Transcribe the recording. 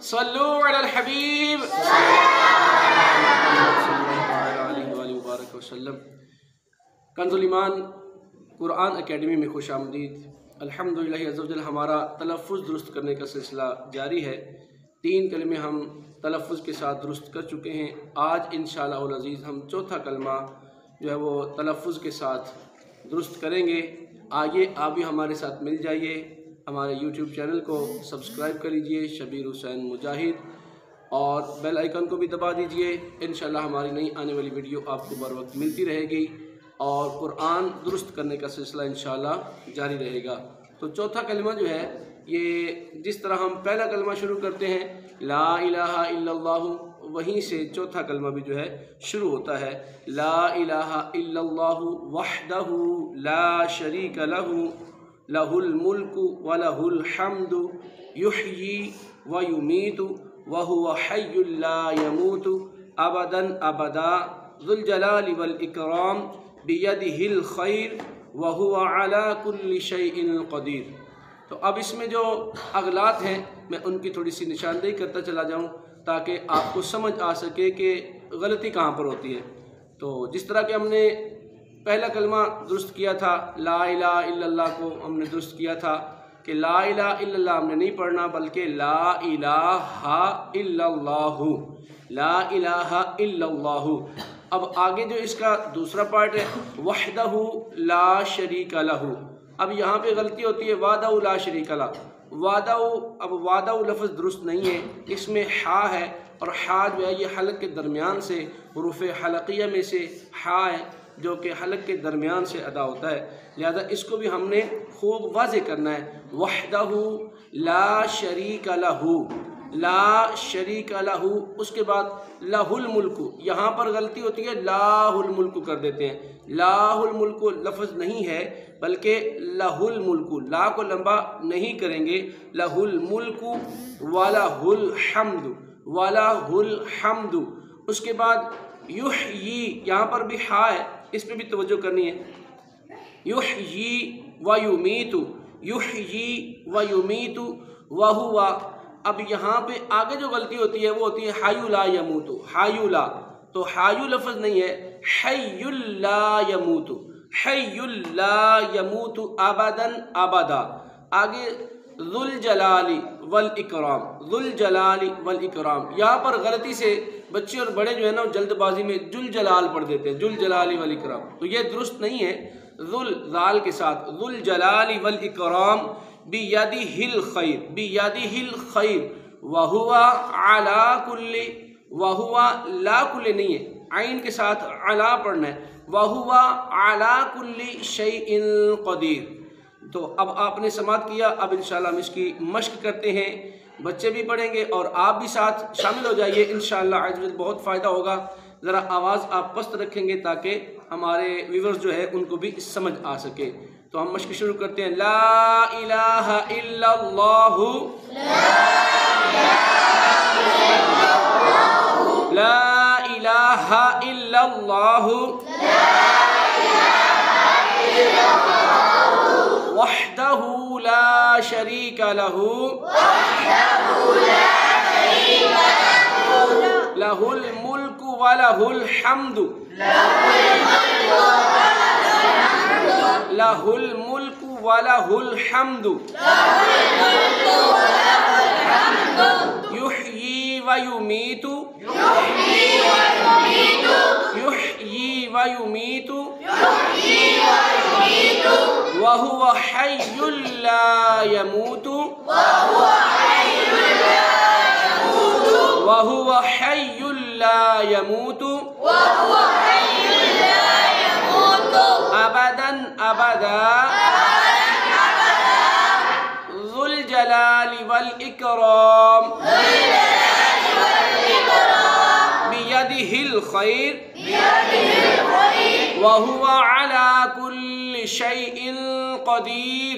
सल्लू अलल हबीब कंजुल ईमान कुरान एकेडमी में खुश आमदीद। अल्हम्दुलिल्लाह अज़्ज़ा वजल हमारा तलफ़्फ़ुज़ दुरुस्त करने का सिलसिला जारी है। 3 कलमे हम तलफ़्फ़ुज़ के साथ दुरुस्त कर चुके हैं। आज इंशाअल्लाह उल अज़ीज़ हम चौथा कलमा जो है वो तलफ़्फ़ुज़ के साथ दुरुस्त करेंगे। आइए आप भी हमारे साथ मिल जाइए। हमारे यूट्यूब चैनल को सब्सक्राइब कर लीजिए शबीर हुसैन मुजाहिद, और बेल आइकन को भी दबा दीजिए। इंशाअल्लाह हमारी नई आने वाली वीडियो आपको बर वक्त मिलती रहेगी और कुरान दुरुस्त करने का सिलसिला इंशाअल्लाह जारी रहेगा। तो चौथा कलमा जो है ये जिस तरह हम पहला कलमा शुरू करते हैं ला इलाहा इल्लल्लाहु, वहीं से चौथा कलमा भी जो है शुरू होता है। ला इलाहा इल्लल्लाहु वहदहु ला शरीका लहु लहुल मुल्कु व लहुल हम्दु युहयी व युमीतु व हुवा हय्युल ला यमूतु अबदन अबदा ज़ुल जलाली वल इकराम बियदिहिल खैर व हुवा अला कुल्लि शैइन क़दीर। तो अब इसमें जो अगलात हैं मैं उनकी थोड़ी सी निशानदेही करता चला जाऊं ताकि आपको समझ आ सके कि गलती कहाँ पर होती है। तो जिस तरह के हमने पहला कलमा दुरुस्त किया था ला इलाहा इल्लल्लाह को हमने दुरुस्त किया था कि ला इलाहा इल्लल्लाह हमने नहीं पढ़ना बल्कि ला इलाहा इल्लल्लाहु, ला इलाहा इल्लल्लाहु। अब आगे जो इसका दूसरा पार्ट है वहदहु ला शरीका लहु, अब यहाँ पे गलती होती है वादहु ला शरीका ला। वादहु, अब वादहु लफ्ज़ दुरुस्त नहीं है, इसमें हा है और हा जो है ये हलक के दरमियान से हुरूफ़ हलकिया में से हा है जो कि हलक के दरमियान से अदा होता है, लिहाजा इसको भी हमने खूब वाज़े करना है। वहदहु ला शरीका लहु, ला शरीका लहु, उसके बाद लहुल मुल्कु, यहाँ पर गलती होती है लाहुल मुल्कु कर देते हैं। लाहुल मुल्कु लफ्ज़ नहीं है बल्कि लहुल मुल्कु, ला को लंबा नहीं करेंगे, लहुल मुल्कु वलहुल हम्दु, वलहुल हम्दु। उसके बाद युहयी, यहाँ पर भी हा है, इस पर भी तवज्जो करनी है। युहयी व युमीतु, युहयी व युमीतु व हुवा, अब यहाँ पे आगे जो गलती होती है वो होती है हायु ला यमूतु, हायु ला, तो हायु लफ्ज़ नहीं है, हय्युल ला यमूतु, हय्युल ला यमूतु अबदन अबदा। आगे ज़ुल जलाली वल इकराम, ज़ुल जलाली वल इकराम, यहाँ पर गलती से बच्चे और बड़े जो है ना जल्दबाजी में जुल जलाल पढ़ देते हैं, जुल जलाली वल इकराम, तो ये दुरुस्त नहीं है। ज़ुल ज़ाल के साथ ज़ुल जलाली वल इकराम बियदिहिल खैर, बियदिहिल खैर व हुवा अला कुल्ली, व हुवा ला कुल्ली नहीं है, आइन के साथ अला पढ़ना है, व हुवा अला कुल्ली शैइन क़दीर। तो अब आपने समात किया, अब इंशाअल्लाह हम इसकी मश्क करते हैं, बच्चे भी पढ़ेंगे और आप भी साथ शामिल हो जाइए, इंशाअल्लाह आज बहुत फ़ायदा होगा। ज़रा आवाज़ आप पस्त रखेंगे ताकि हमारे व्यूअर्स जो है उनको भी समझ आ सके। तो हम मश्क शुरू करते हैं। ला इलाहा इल्लल्लाहु, ला इलाहा इल्लल्लाहु वहदहु ला शरीका लहु लहुल मुल्कु व लहुल हम्दु, लहुल मुल्कु व लहुल हम्दु युहयी व युमीतु, युहयी व युमीतु व हुवा हय्युल ला यमूतु, व हुवा हय्युल ला यमूतु अबदन अबदा ज़ुल जलाली वल इकराम बियदिहिल खैर व हुवा अला कुल्लि शैइन क़दीर।